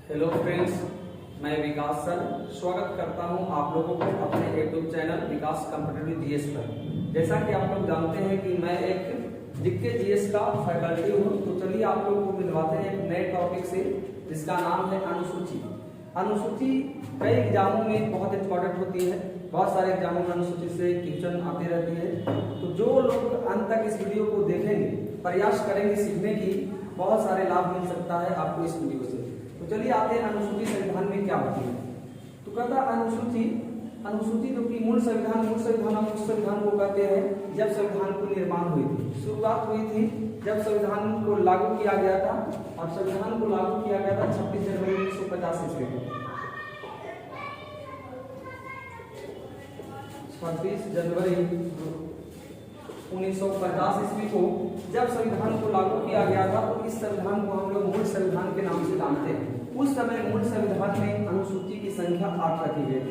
Hello friends, मैं विकास sir स्वागत करता हूं आप लोगों को अपने यूट्यूब चैनल विकास कॉम्पिटिटिव जीएस पर। जैसा कि आप लोग जानते हैं कि मैं एक जीके जीएस का फैकल्टी हूं, तो चलिए आप लोगों को मिलवाते हैं एक नए टॉपिक से जिसका नाम है अनुसूची। अनुसूची कई एग्जामों में बहुत इंपॉर्टेंट होती है, बहुत सारे एग्जामों में अनुसूची से क्वेश्चन आती रहती है। तो जो लोग अंत तक इस वीडियो को देखेंगे, प्रयास करेंगे सीखने की, बहुत सारे लाभ मिल सकता है आपको इस वीडियो से। तो चलिए आते हैं अनुसूची संविधान में क्या होती है। तो कहता अनुसूची जो कि मूल संविधान उस संविधान को कहते हैं जब संविधान को निर्माण हुई थी। शुरुआत हुई थी जब संविधान को लागू किया गया था, और संविधान को लागू किया गया था 26 जनवरी 1950 ईस्वी को। 26 जनवरी 1950 ईस्वी को जब संविधान को लागू किया गया था, तो इस संविधान को हम लोग मूल संविधान के नाम से जानते हैं। उस समय मूल संविधान में अनुसूची की संख्या 8 रखी गई थी।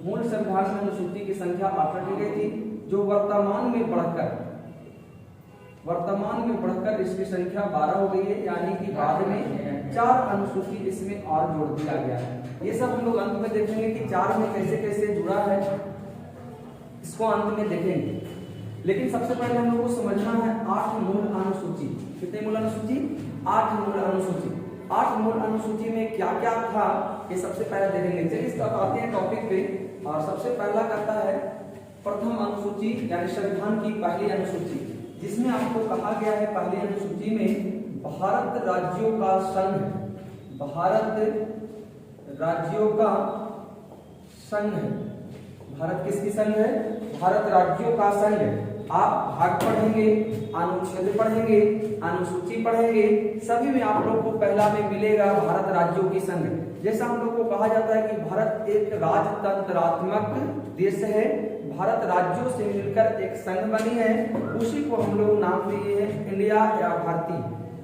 मूल संविधान में अनुसूची की संख्या 8 रखी गई थी, जो वर्तमान में बढ़कर इसकी संख्या 12 हो गई है, यानी कि बाद में 4 अनुसूची इसमें और जोड़ दिया गया है। ये सब हम लोग अंत में देखेंगे कि 4 में कैसे कैसे जुड़ा है, इसको अंत में देखेंगे। लेकिन सबसे पहले हम लोग को समझना है 8 मूल अनुसूची। कितने मूल अनुसूची? 8 मूल अनुसूची। 8 मूल अनुसूची में क्या क्या था, ये सबसे पहले देखेंगे। चलिए इसका आते हैं टॉपिक पे। और सबसे पहला कहता है प्रथम अनुसूची, यानी संविधान की पहली अनुसूची, जिसमें आपको कहा गया है पहली अनुसूची में भारत राज्यों का संघ, भारत किसकी संघ है? भारत राज्यों का संघ। आप भाग पढ़ेंगे, अनुच्छेद पढ़ेंगे, अनुसूची पढ़ेंगे, सभी में आप लोग को पहला में मिलेगा भारत राज्यों की संघ। जैसा हम लोग को कहा जाता है कि भारत एक राजतंत्रात्मक देश है, भारत राज्यों से मिलकर एक संघ बनी है, उसी को हम लोग नाम दिए हैं इंडिया या भारतीय।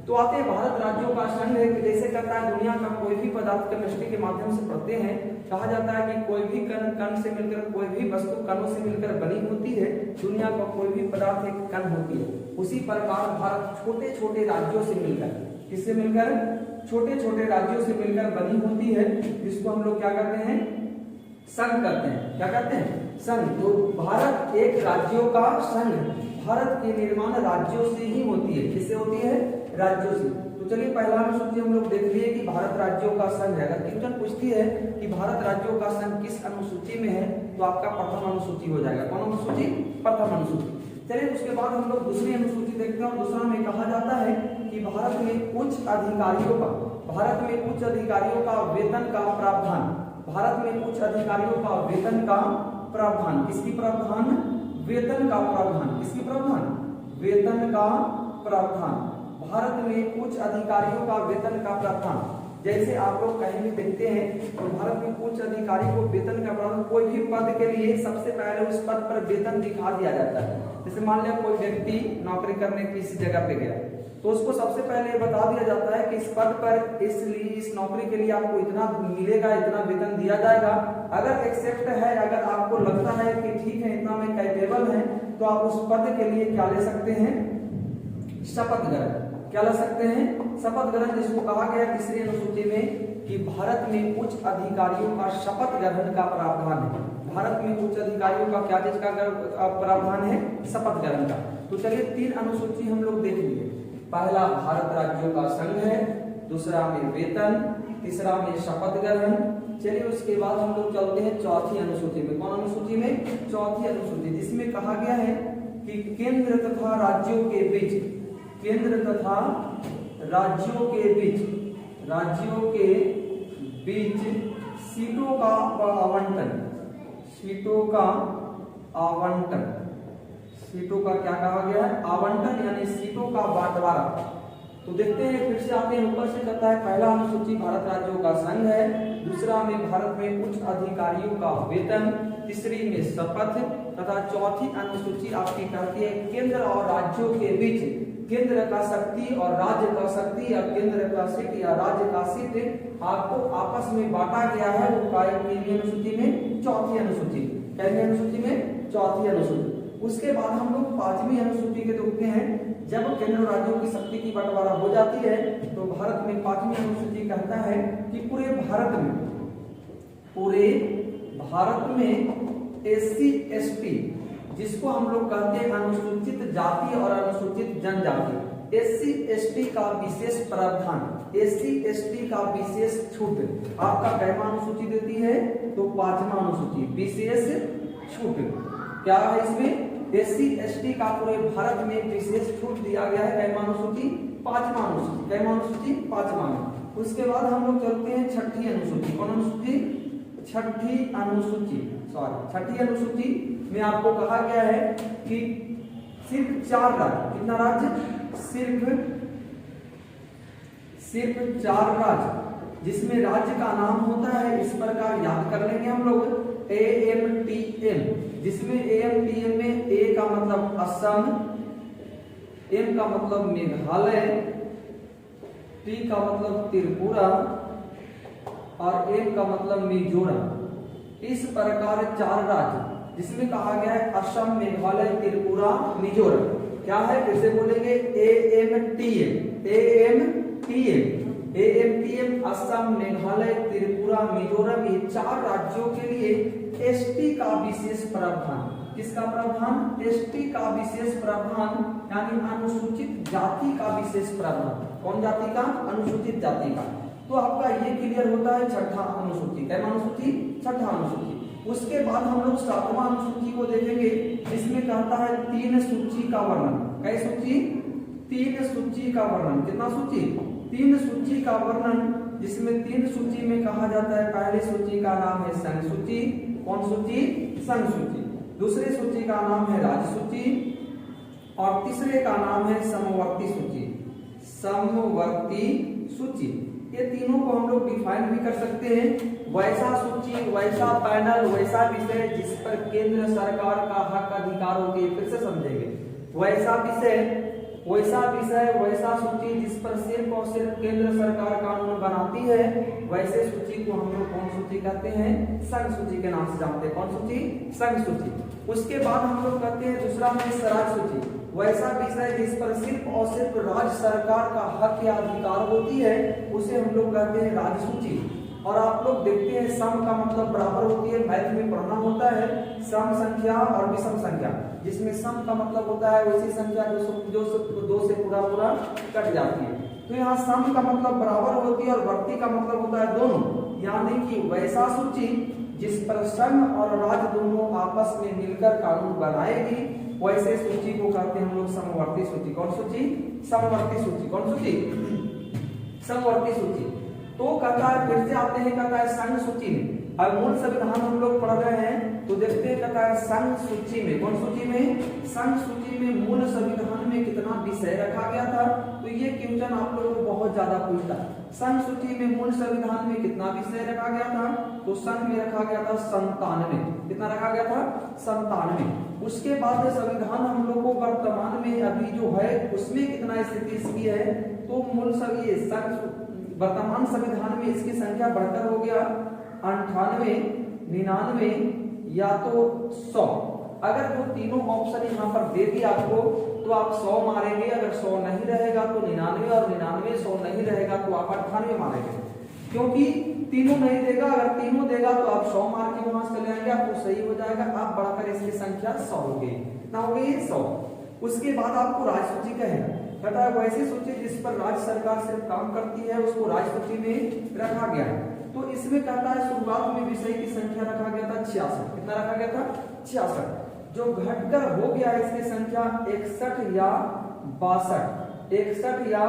तो आते हैं भारत राज्यों का संघ है। जैसे कहता है दुनिया का कोई भी पदार्थ केमिस्ट्री के माध्यम से पढ़ते हैं, कहा जाता है कि कोई भी कण से मिलकर, कोई भी वस्तु कणों से मिलकर बनी होती है। दुनिया का कोई भी पदार्थ एक कण होती है। उसी प्रकार भारत छोटे छोटे राज्यों से मिलकर, किससे मिलकर? छोटे छोटे राज्यों से मिलकर बनी होती है, जिसको हम लोग क्या करते हैं? संघ करते हैं। क्या करते हैं? संघ। तो भारत एक राज्यों का संघ। भारत के निर्माण राज्यों से ही होती है। किससे होती है? राज्यों से। तो चलिए पहला अनुसूची हम लोग देख लिए कि भारत राज्यों का संघ है। अगर क्वेश्चन पूछती है कि भारत राज्यों का संघ किस अनुसूची में है, तो आपका प्रथम अनुसूची हो जाएगा। कौन अनुसूची? प्रथम अनुसूची। चलिए उसके बाद हम लोग दूसरी अनुसूची देखते हैं। और दूसरा में कहा जाता है कि भारत में उच्च अधिकारियों का वेतन का प्रावधान। भारत में उच्च अधिकारियों का वेतन का प्रावधान। किसकी प्रावधान? वेतन का प्रावधान। किसकी प्रावधान? वेतन का प्रावधान। भारत में उच्च अधिकारियों का वेतन का प्रावधान। जैसे आप लोग कहीं भी देखते हैं तो भारत में उच्च अधिकारी को वेतन का प्रावधान, कोई भी पद के लिए सबसे पहले उस पद पर वेतन दिखा दिया जाता है। जैसे मान लिया कोई व्यक्ति नौकरी करने किसी जगह पे गया, तो उसको सबसे पहले बता दिया जाता है कि इस पद पर इस नौकरी के लिए आपको इतना मिलेगा, इतना वेतन दिया जाएगा। अगर एक्सेप्ट है, अगर आपको लगता है कि ठीक है इतना में कैपेबल है, तो आप उस पद के लिए क्या ले सकते हैं? शपथ ग्रहण। क्या ला सकते हैं? शपथ ग्रहण, जिसको कहा गया तीसरी अनुसूची में कि भारत में उच्च अधिकारियों का शपथ ग्रहण का प्रावधान है। भारत में उच्च अधिकारियों का क्या चीज का प्रावधान है? शपथ ग्रहण का। तो चलिए 3 अनुसूची हम लोग देख लिए। पहला भारत राज्यों का संघ है, दूसरा में वेतन, तीसरा में शपथ ग्रहण। चलिए उसके बाद हम लोग चलते हैं चौथी अनुसूची में। कौन अनुसूची में? चौथी अनुसूची, जिसमें कहा गया है कि केंद्र तथा राज्यों के बीच सीटों का क्या कहा गया है? आवंटन, यानी सीटों का बंटवारा। तो देखते हैं, फिर से आते हैं ऊपर से। कहता है पहला अनुसूची भारत राज्यों का संघ है, दूसरा में भारत में उच्च अधिकारियों का वेतन, तीसरी में शपथ, तथा चौथी अनुसूची आपकी कहती है केंद्र और राज्यों के बीच केंद्र का शक्ति और राज्य का शक्ति, या केंद्र का सीट या राज्य का सीट आपको आपस में बांटा गया है। वो पहली अनुसूची में, चौथी अनुसूची, पहली अनुसूची में, चौथी अनुसूची। उसके बाद हम लोग 5वीं अनुसूची के देखते हैं जब केंद्र और राज्यों की शक्ति की बंटवारा हो जाती है तो भारत में 5वीं अनुसूची कहता है कि पूरे भारत में एससी एसटी, जिसको हम लोग कहते हैं अनुसूचित जाति और अनुसूचित जनजाति, एससी एसटी का विशेष प्रावधान, एससी एसटी का विशेष छूट आपका कैमा अनुसूची देती है? तो 5वां अनुसूची, विशेष छूट। क्या है इसमें? एससी एसटी का पूरे भारत में विशेष छूट दिया गया है। कैमा अनुसूची? 5वां अनुसूची। कैमा अनुसूची? 5वां में। उसके बाद हम लोग चलते हैं 6ठी अनुसूची। कौन अनुसूची? 6ठी अनुसूची, सॉरी 6ठी अनुसूची में आपको कहा गया है कि सिर्फ 4 राज्य, कितना राज्य? सिर्फ 4 राज्य, जिसमें राज्य का नाम होता है इस प्रकार, याद कर लेंगे हम लोग, AMTM, जिसमें AMTM में A का मतलब असम, M का मतलब मेघालय, T का मतलब त्रिपुरा और M का मतलब मिजोरम। इस प्रकार 4 राज्य जिसमें कहा गया है असम, मेघालय, त्रिपुरा, मिजोरम। क्या है? फिर से बोलेंगे AMTM, असम, मेघालय, त्रिपुरा, मिजोरम, ये 4 राज्यों के लिए एसटी का विशेष प्रावधान। किसका प्रावधान? एसटी का विशेष प्रावधान, यानी अनुसूचित जाति का विशेष प्रावधान। कौन जाति का? अनुसूचित जाति का। तो आपका ये क्लियर होता है 6ठा अनुसूची। कैमा अनुसूची? 6ठा अनुसूची। उसके बाद हम लोग 7वां अनुसूची को देखेंगे, जिसमें कहता है 3 सूची का वर्णन। कै सूची? 3 सूची का वर्णन। कितना सूची? 3 सूची का वर्णन, जिसमें 3 सूची में कहा जाता है, पहली सूची का नाम है संघ सूची। कौन सूची? संघ सूची। दूसरी सूची का नाम है राज्य सूची और तीसरे का नाम है समवर्ती सूची। समवर्ती सूची, ये तीनों को हम लोग डिफाइन भी कर सकते हैं। वैसा सूची, वैसा पैनल, वैसा विषय जिस पर केंद्र सरकार का हक अधिकार होती है। फिर से समझेंगे, वैसा विषय, वैसा सूची जिस पर सिर्फ और सिर्फ केंद्र सरकार कानून बनाती है, वैसे सूची को हम लोग कौन सूची कहते हैं? संघ सूची के नाम से जानते हैं। कौन सूची? संघ सूची। उसके बाद हम लोग कहते हैं दूसरा में स्वराज सूची, वैसा विषय जिस पर सिर्फ और सिर्फ राज्य सरकार का हक या अधिकार होती है, उसे हम लोग कहते हैं राज्य सूची। और आप लोग देखते हैं सम का मतलब बराबर होती है, मैथ में पढ़ना होता है, सम संख्या और विषम संख्या, जिसमें सम का मतलब होता है वैसी संख्या जो 2 से पूरा कट जाती है। तो यहाँ सम का मतलब बराबर होती है और वर्ती का मतलब होता है दोनों, यानी कि वैसा सूची जिस पर संघ और राज्य दोनों आपस में मिलकर कानून बनाएगी, वैसे सूची को कहते हैं हम लोग समवर्ती सूची। कौन सूची? समवर्ती सूची। कौन सूची? समवर्ती सूची। तो कहता है, फिर से आते हैं, कहता है संघ सूची में। अब मूल संविधान हम लोग पढ़ रहे हैं, तो देखते हैं कहता है संघ सूची में। कौन सूची में? संघ सूची में मूल संविधान में कितना विषय रखा गया था? तो ये क्वेश्चन आप लोगों को बहुत ज्यादा पूछता है। संघ सूची में मूल संविधान में कितना विषय रखा गया था? तो संघ में रखा गया था 97। कितना रखा गया था? 97। उसके बाद संविधान हम लोग को वर्तमान में अभी जो है उसमें कितना स्थिति इसकी है? तो मूल संघ वर्तमान संविधान में इसकी संख्या बढ़कर हो गया 98, 99 या तो 100। अगर वो तीनों ऑप्शन यहाँ पर दे दिया आपको तो आप 100 मारेंगे, अगर 100 नहीं रहेगा तो 99 और 99 100 नहीं रहेगा तो आप 98 मारेंगे, क्योंकि तीनों नहीं देगा। अगर तीनों देगा तो आप 100 मार के वहां चले जाएंगे, आपको सही हो जाएगा। आप बढ़कर इसकी संख्या 100 हो गई। कितना हो गई? 100। उसके बाद आपको राज्य सूची कहेगा, कहता है वैसी सूची जिस पर राज्य सरकार सिर्फ काम करती है उसको राज्य सूची में रखा गया है। तो इसमें कहता है शुरुआत में विषय की संख्या रखा गया था 66। कितना रखा गया था? 66, जो घटकर हो गया इसकी संख्या 61 या 62। 61 या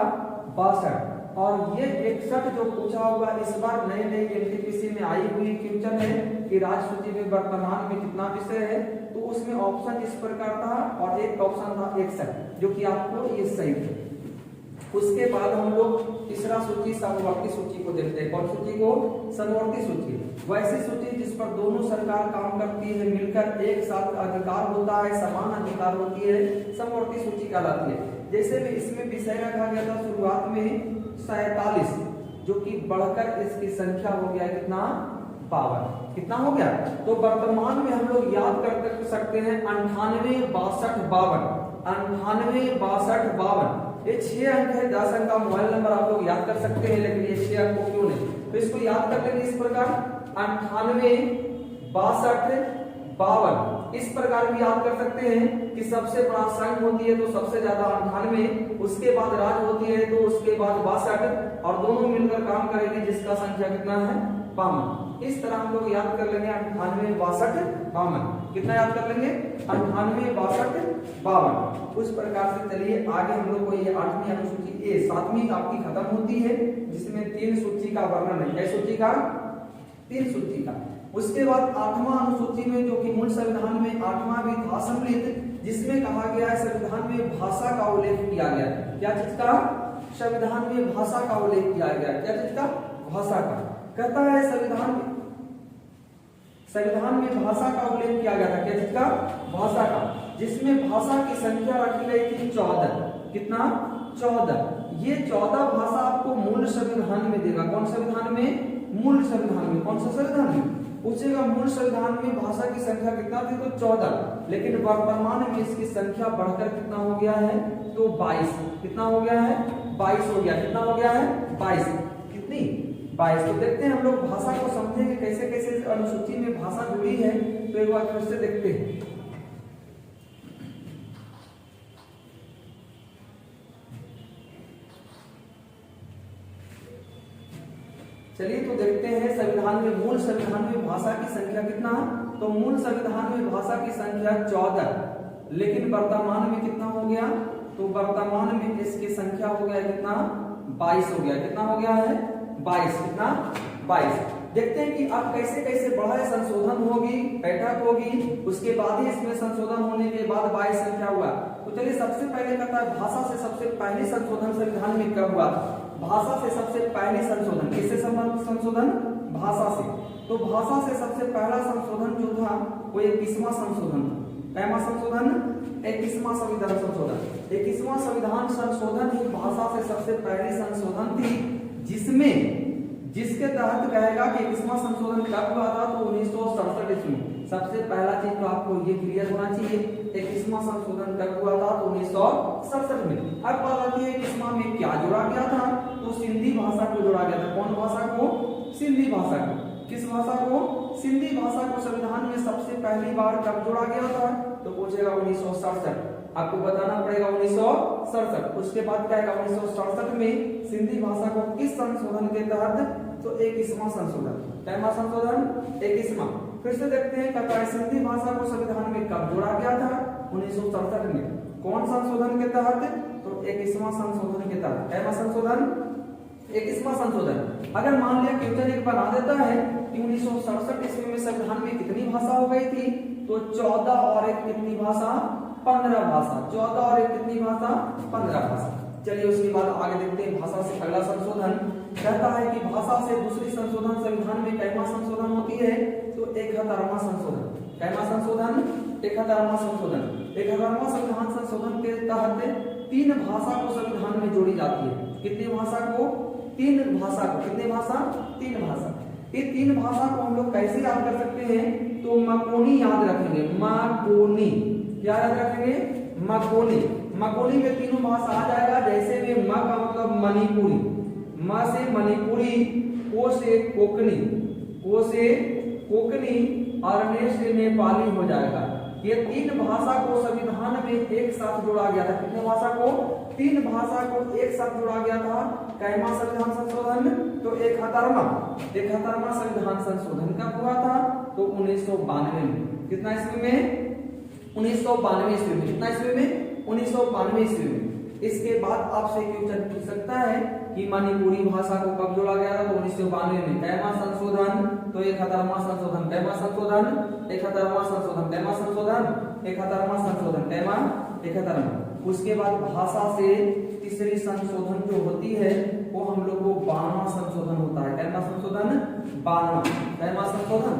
62। और ये 61 जो पूछा होगा इस बार नई एनटीपीसी में आई हुई क्वेश्चन है कि राज्य सूची में वर्तमान में कितना विषय है, तो उसमें ऑप्शन इस प्रकार था और एक ऑप्शन था 61, जो कि आपको ये सही थे। उसके बाद हम लोग तीसरा सूची समवर्ती सूची को देखते हैं। कौन सूची को? समवर्ती सूची, वैसी सूची जिस पर दोनों सरकार काम करती है, मिलकर एक साथ अधिकार होता है, समान अधिकार होती है, समवर्ती सूची कहलाती है। जैसे भी इसमें विषय रखा गया था शुरुआत में 47, जो कि बढ़कर इसकी संख्या हो गया कितना? 52। कितना हो गया? तो वर्तमान में हम लोग याद कर सकते हैं 98, 62, 52। 98, 62, 52, ये 6 अंक है। 10 अंक का मोबाइल नंबर आप लोग याद कर सकते हैं, लेकिन ये 6 अंक को क्यों नहीं, तो इसको याद कर लेंगे इस प्रकार 98, 62, 52। इस प्रकार भी याद कर सकते हैं कि सबसे बड़ा संघ होती है तो सबसे ज्यादा 98, उसके बाद राज होती है तो उसके बाद 62, और दोनों मिलकर काम करेंगे जिसका संख्या कितना है 52। इस तरह हम लोग याद कर लेंगे 98, 62, 52। कितना याद कर लेंगे 98, 62, 52। उस प्रकार से चलिए आगे हम लोग को ये 8वीं अनुसूची ए 7वीं आपकी खत्म होती है, जिसमें 3 सूची का वर्णन है। क्या सूची का? 3 सूची का। उसके बाद 8वां अनुसूची में जो कि मूल संविधान में 8वां भी था सम्मिलित, जिसमें कहा गया है संविधान में भाषा का उल्लेख किया गया है। क्या चीज का? संविधान में भाषा का उल्लेख किया गया है। क्या चीज का? भाषा का। कहता है संविधान में भाषा का उल्लेख किया गया था। क्या चीज का? भाषा का, जिसमें भाषा की संख्या रखी गई थी 14। कितना? 14। ये 14 भाषा आपको मूल संविधान में देगा। कौन संविधान में? मूल संविधान में। कौन सा संविधान में? पूछेगा मूल संविधान में भाषा की संख्या कितना थी, तो 14, लेकिन वर्तमान में इसकी संख्या बढ़कर कितना हो गया है, तो 22। कितना हो गया है? 22 हो गया। कितना हो गया है? 22। कितनी? 22। तो देखते हैं हम लोग भाषा को समझेंगे कैसे कैसे अनुसूची में भाषा जुड़ी है, तो एक बार फिर से देखते हैं। चलिए तो देखते हैं संविधान में, मूल संविधान में भाषा की संख्या कितना, तो मूल संविधान में भाषा की संख्या 14, लेकिन वर्तमान में कितना हो गया, तो वर्तमान में इसकी संख्या हो गया कितना, 22 हो गया। कितना हो गया है? 22। कितना? 22। देखते हैं कि अब कैसे कैसे बढ़ा है, संशोधन होगी, बैठक होगी, उसके बाद ही इसमें संशोधन होने के बाद 22 संख्या हुआ। तो चलिए सबसे पहले कहता है भाषा से सबसे पहले संशोधन संविधान में कब हुआ? भाषा से सबसे पहले संशोधन। किससे संबंधित संशोधन? भाषा से। तो भाषा से सबसे पहला संशोधन जो था वो 21वां संशोधन था। पहला संशोधन 21वां संविधान संशोधन। 21वां संविधान संशोधन ही भाषा से सबसे पहली संशोधन थी, जिसके तहत कहेगा कि 21वां संशोधन कब हुआ था, तो 1967 ईस्वी। सबसे पहला चीज तो आपको ये क्लियर होना चाहिए, 21वां संशोधन कब हुआ था, तो 1967 में। अब बात आती है 21वां में क्या जोड़ा गया था, तो सिंधी भाषा को जोड़ा गया था। कौन भाषा को? सिंधी भाषा को। किस भाषा को? सिंधी भाषा को संविधान में सबसे पहली बार कब जोड़ा गया था, तो पूछेगा 1967। आपको बताना पड़ेगा 1967। उसके बाद क्या है 1967 में सिंधी भाषा को किस संशोधन के तहत, तो 21वां संशोधन। पहला संशोधन 21वां। फिर से देखते हैं क्या सिंधी भाषा को संविधान में कब जोड़ा गया था, 1967 में। कौन संशोधन के तहत, तो 21वां संशोधन के तहत। पहला संशोधन 21वां संशोधन। अगर मान लिया क्वेश्चन एक बना देता है कि 1967 ईस्वी में संविधान में कितनी भाषा हो गई थी, तो 14 और एक कितनी भाषा, 15 भाषा। 14 और एक कितनी भाषा, 15 भाषा। चलिए उसके बाद आगे देखते हैं भाषा से अगला संशोधन। कहता है कि भाषा से दूसरी संशोधन संविधान में कैमा संशोधन होती है, तो 71वां संशोधन। कैमा संशोधन? 71वां संशोधन। 71वां संविधान संशोधन के तहत 3 भाषा को संविधान में जोड़ी जाती है। कितनी भाषा को? 3 भाषा को। कितनी भाषा? 3 भाषा। ये 3 भाषा को हम लोग कैसे याद कर सकते हैं, तो मकोनी याद रखेंगे। मकोनी क्या याद रखेंगे? मकोनी। मकोनी में तीनों भाषा आ जाएगा। जैसे में म का मतलब मणिपुरी, म से मणिपुरी, को से कोकनी, को से कोकनी और ने से नेपाली हो जाएगा। ये 3 भाषा को संविधान में एक साथ जोड़ा गया था। कितने भाषा को? 3 भाषा को एक साथ जोड़ा गया था। कैमा संविधान संशोधन, तो 71वां संविधान संशोधन कब हुआ था, तो 1992 में। कितना ईस्वी में? 1992 ईस्वी में। कितना ईस्वी में? 1992 ईस्वी में। इसके बाद आपसे क्वेश्चन पूछ सकता है कि मणिपुरी भाषा को कब जोड़ा गया था, तो 1992 में। कैमा संशोधन, तो 71वां संशोधन। कैमा संशोधन? 71वां संशोधन। कैमा संशोधन? 71वां संशोधन। कैमा? 71वां। उसके बाद भाषा से तीसरी संशोधन जो होती है वो हम लोग को 92वां संशोधन होता है। कैमा संशोधन? 92वां। कैमा संशोधन?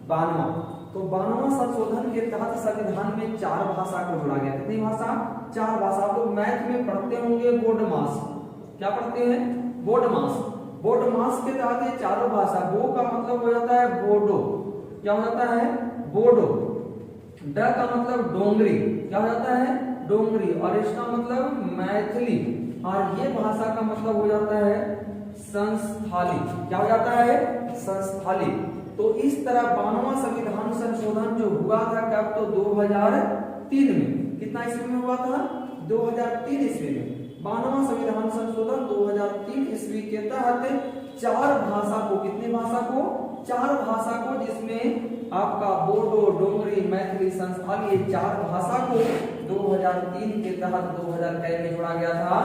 92वां। तो 92वां संशोधन के तहत संविधान में 4 भाषा को जोड़ा गया। कितनी भाषा? 4 भाषा। आप लोग मैथ में पढ़ते होंगे बोर्ड मास। क्या पढ़ते हैं? बोर्ड मास। बोर्ड मास के तहत ये 4 भाषा। बो का मतलब हो जाता है बोडो। क्या हो जाता है? बोडो। ड का मतलब डोंगरी। क्या हो जाता है? डोंगरी, और इसका मतलब मैथिली, और ये भाषा का मतलब हो जाता है संस्थाली। क्या हो जाता है? संस्थाली। तो इस तरह 92वां संविधान संशोधन जो हुआ था कब? तो 2003 में। कितना ईस्वी में हुआ था? 2003 ईस्वी में। 92वां संविधान संशोधन 2003 ईस्वी के तहत 4 भाषा को, कितनी भाषा को? 4 भाषा को, जिसमें आपका बोडो, डोंगरी, मैथिली, संस्थाली, ये 4 भाषा को 2003 के तहत 2000 में जोड़ा गया था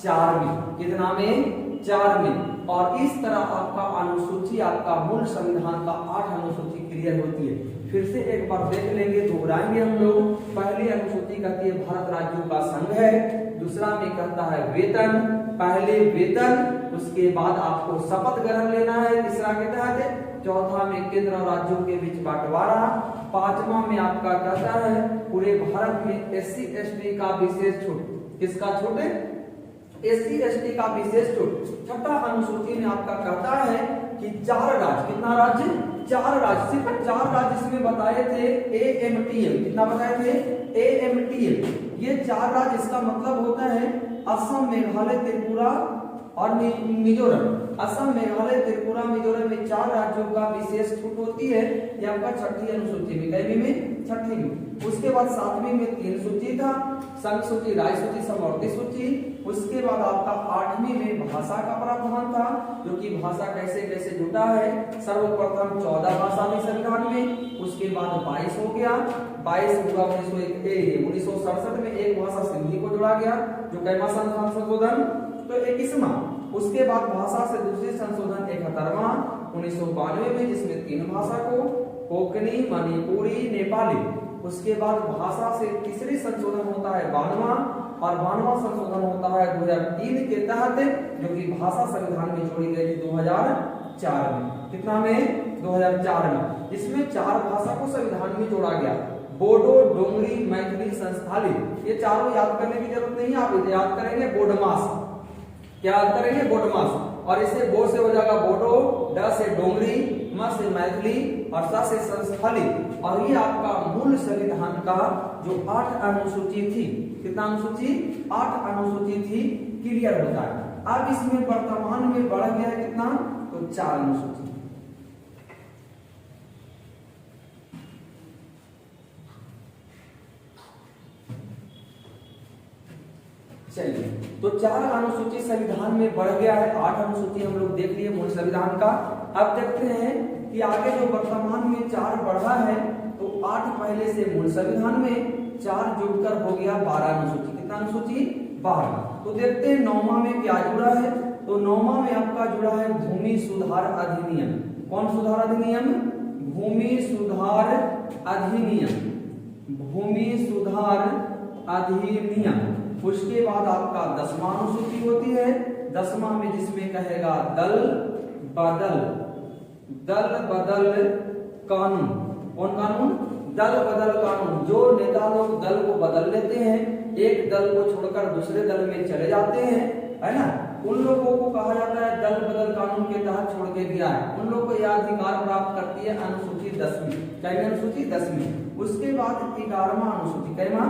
4 में। कितना में? 4 में। और इस तरह आपका अनुसूची, आपका मूल संविधान का 8 अनुसूची क्लियर होती है। फिर से एक बार देख लेंगे, दोहराएंगे हम लोग। पहली अनुसूची कहती है भारत राज्यों का संघ है। दूसरा में कहता है वेतन, पहले वेतन, उसके बाद आपको शपथ ग्रहण लेना है तीसरा के तहत। चौथा में केंद्र और राज्यों के बीच बंटवारा। पांचवा में आपका कहता है पूरे भारत में SC ST का विशेष छूट। किसका छूट? SC ST का विशेष छूट। छठा अनुसूची में आपका कहता है कि 4 राज्य, कितना राज्य? 4 राज्य, सिर्फ 4 राज्य इसमें बताए थे AMTL। कितना बताए थे? AMTL। ये 4 राज्य, इसका मतलब होता है असम, मेघालय, त्रिपुरा और मिजोरम। असम, मेघालय, त्रिपुरा, मिजोरम में 4 राज्यों का विशेष छूट होती है। ये आपका छठी अनुसूची में, कैवी में? छठी में। उसके बाद 7वीं में 3 सूची था, संघ सूची, राज्य सूची, समवर्ती सूची। उसके बाद आपका 8वीं में भाषा का प्रावधान था, जो कि भाषा कैसे कैसे जुटा है। सर्वप्रथम 14 भाषा में संविधान में, उसके बाद 22 हो गया। 22 हुआ 1967 में एक भाषा सिंधी को जोड़ा गया, जो कैवा संशोधन? तो 21वां। उसके बाद भाषा से दूसरी संशोधन 71वां 1992 में, जिसमें 3 भाषा को, कोंकणी, मणिपुरी, नेपाली। उसके बाद भाषा से तीसरी संशोधन होता है 92वां, और 92वां संशोधन होता है 2003 के तहत, जो कि भाषा संविधान में जोड़ी गई थी 2004 में। कितना में? 2004 में। इसमें 4 भाषा को संविधान में जोड़ा गया, बोडो, डोंगरी, मैथिली, संस्थाली। ये चारों याद करने की जरूरत नहीं है, आप याद करेंगे बोडमास। क्या याद करेंगे? बोडमास। और इसे बो से हो जाएगा बोडो, ड से डोंगरी, म से मैथिली और स से संस्थाली। और ये आपका मूल संविधान का जो 8 अनुसूची थी, कितना अनुसूची? 8 अनुसूची थी, क्लियर होता है। अब इसमें वर्तमान में बढ़ गया है कितना? तो 4 अनुसूची। चलिए, तो 4 अनुसूची संविधान में बढ़ गया है। 8 अनुसूची हम लोग देख लिए मूल संविधान का। अब देखते हैं कि आगे जो वर्तमान में 4 बढ़ा है, तो 8 पहले से मूल संविधान में, 4 जुड़कर हो गया 12 अनुसूची। कितना अनुसूची? 12। तो देखते हैं 9वां में क्या जुड़ा है। तो 9वां में आपका जुड़ा है भूमि सुधार अधिनियम। कौन सुधार अधिनियम? भूमि सुधार अधिनियम। भूमि सुधार अधिनियम। उसके बाद आपका 10वां अनुसूची होती है। 10वां में जिसमें कहेगा दल बदल कानून। कौन कानून? दल बदल कानून। जो नेता लोग दल को बदल लेते हैं, एक दल को छोड़कर दूसरे दल में चले जाते हैं, है ना, उन लोगों को कहा जाता है दल बदल कानून के तहत छोड़ के दिया है। उन लोगों को यह अधिकार प्राप्त करती है अनुसूची 10वीं। क्या अनुसूची? 10वीं। उसके बाद 11वां अनुसूची, कैवा?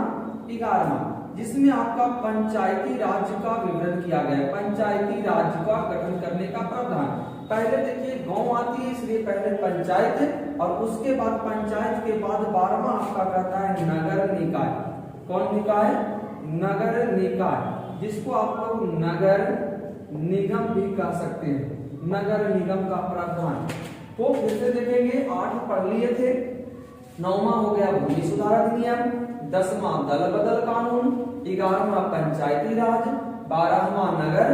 11वां, जिसमें आपका पंचायती राज का विवरण किया गया है। पंचायती राज का गठन करने का प्रावधान। पहले देखिए गांव आती है, इसलिए पहले पंचायत, और उसके बाद पंचायत के बाद 12वां आपका कहता है नगर निकाय। कौन निकाय? नगर निकाय, जिसको आप लोग नगर निगम भी कह सकते हैं। नगर निगम का प्रावधान। तो फिर से देखेंगे, 8 पढ़ लिए थे। 9वां हो गया भूमि सुधार अधिनियम, 10वां दल बदल कानून, 11वां पंचायती राज, 12वां नगर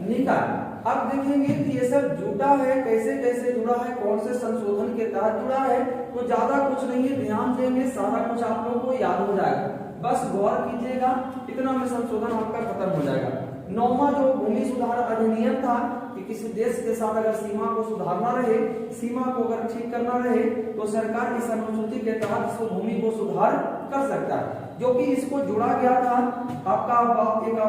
निकाय। अब देखेंगे कि ये सब जुटा है, कैसे कैसे जुड़ा है, कौन से संशोधन के तहत जुड़ा है। तो ज्यादा कुछ नहीं है, ध्यान देंगे, सारा कुछ आप लोगों को याद हो जाएगा। बस गौर कीजिएगा, इतना में संशोधन आपका खत्म हो जाएगा। 9वां जो भूमि सुधार अधिनियम था कि किसी देश के साथ अगर सीमा को सुधारना रहे, सीमा को अगर ठीक करना रहे, तो सरकार इस अनुसूची के तहत इसको भूमि को सुधार कर सकता है। जो कि इसको जुड़ा गया था आपका एक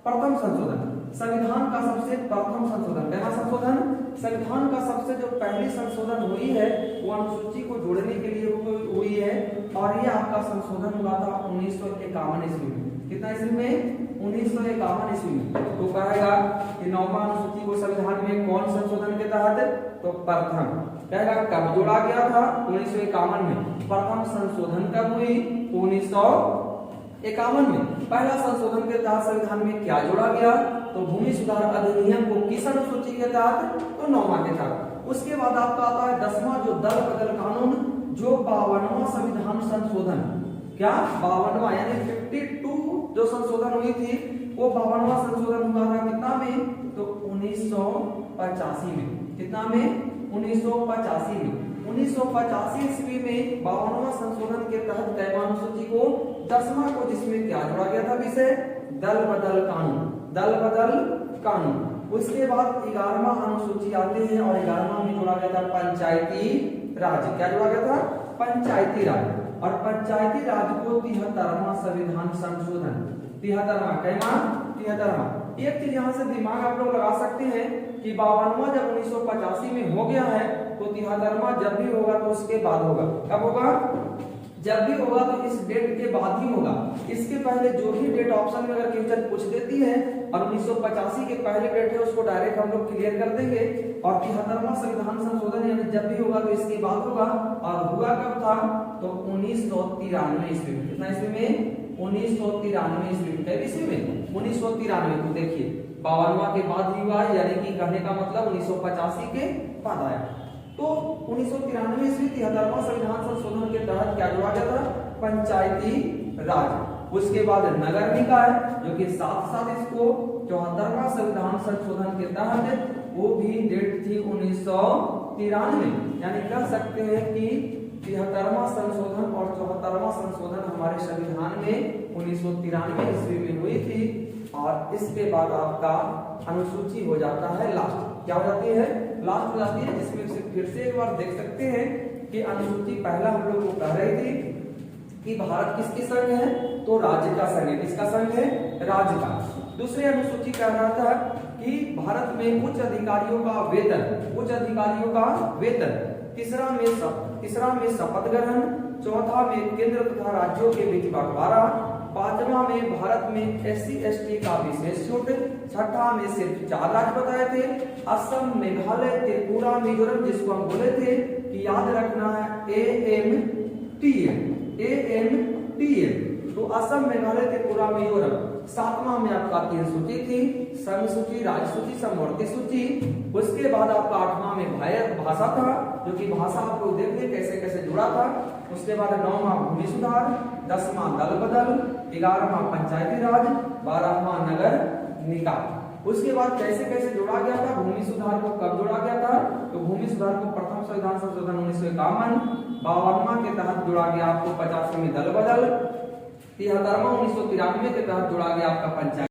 प्रथम संशोधन। संविधान का सबसे प्रथम संशोधन, पहला संशोधन, संविधान का सबसे जो पहली संशोधन हुई है वो अनुसूची को जोड़ने के लिए हुई है और ये आपका संशोधन हुआ था 1951 ईस्वी में। कितना ईस्वी में? 1951 ईस्वी में। तो कहेगा कि 9वां अनुसूची को संविधान में कौन संशोधन के तहत? तो प्रथम। कहेगा कब जोड़ा गया था? 1951 में। प्रथम संशोधन कब हुई? 1951 में। पहला संशोधन के तहत संविधान में क्या जोड़ा गया? तो भूमि सुधार अधिनियम को किस अनुसूची के तहत? तो 9वां के तहत। उसके बाद आपका आता है 10वां जो दल बदल कानून, जो 52वां संविधान संशोधन। क्या? 52वां, यानी 52 जो संशोधन हुई थी वो 52वां संशोधन हुआ था कितना में? तो 1985 में। कितना में? 1985 में। 1985 ईस्वी में 52वां संशोधन के तहत कैवा अनुसूची को 10वां को, जिसमें क्या जोड़ा गया था विषय? दल बदल कानून, दल बदल कानून। उसके बाद 11वां अनुसूची आते हैं और 11वां में जोड़ा गया था पंचायती राज। क्या जोड़ा गया था? पंचायती राज। और पंचायती राज को 73वां संविधान संशोधन, 73वां, कैवा? 73वां। एक चीज यहाँ से दिमाग आप लोग लगा सकते हैं कि 52वां जब 1985 में हो गया है तो 73वां जब भी होगा तो उसके बाद होगा। कब होगा? जब भी होगा तो इस डेट के बाद ही होगा। इसके पहले जो भी डेट ऑप्शन में अगर क्वेश्चन पूछ देती है और 1985 के पहले डेट है उसको डायरेक्ट हम लोग क्लियर कर देंगे। और 73वां संविधान संशोधन यानी जब भी होगा तो इसके बाद होगा। और हुआ कब था? तो 1993 ईस्वी में। कितना ईस्वी में? 1993 ईस्वी में। कई ईस्वी में? 1993। तो देखिए 52वां के बाद ही हुआ, यानी कि कहने का मतलब 1985 के बाद आया। तो 1993 ईस्वी 73वां संविधान संशोधन के तहत क्या जोड़ा गया था? पंचायती राज। उसके बाद नगर निकाय, जो कि साथ साथ इसको 74वां संविधान संशोधन के तहत वो भी डेट थी 1993। यानी कह सकते हैं कि 73वां संशोधन और 74वां संशोधन हमारे संविधान में 1993 ईस्वी में हुई थी। और इसके बाद आपका अनुसूची हो जाता है लास्ट। क्या हो जाती है? लास्ट हो जाती है, जिसमें से फिर से एक बार देख सकते हैं कि अनुसूची पहला हम लोग को कह रही थी कि भारत किसकी संघ है? तो राज्य का संघ है। किसका संघ है? राज्य का। दूसरी अनुसूची कह रहा था कि भारत में उच्च अधिकारियों का वेतन, उच्च अधिकारियों का वेतन। तीसरा में शपथ ग्रहण। चौथा में केंद्र तथा राज्यों के बीच बंटवारा। 5वां में भारत में SC/ST का विशेष छूट। 6ठा में सिर्फ 4 राज्य बताए थे, असम, मेघालय, त्रिपुरा, मिजोरम, जिसको हम बोले थे कि याद रखना है AMTM। तो असम, मेघालय, त्रिपुरा, मिजोरम। 7वां में आपका 3 सूची थी, संघ सूची, राज्य सूची, समवर्ती सूची। उसके बाद आपका 8वां में भाषा था, जो कि भाषा आप लोग देख ले कैसे कैसे जुड़ा था। उसके बाद 9वां भूमि सुधार, 10वां दल बदल, 11वां पंचायती राज, 12वां नगर निकाय। उसके बाद कैसे कैसे जोड़ा गया था? भूमि सुधार को कब जोड़ा गया था? तो भूमि सुधार को प्रथम संविधान संशोधन 1951, 52वां के तहत जोड़ा गया आपको 85 में दल बदल, 73वां 1993 के तहत जोड़ा गया आपका पंचायत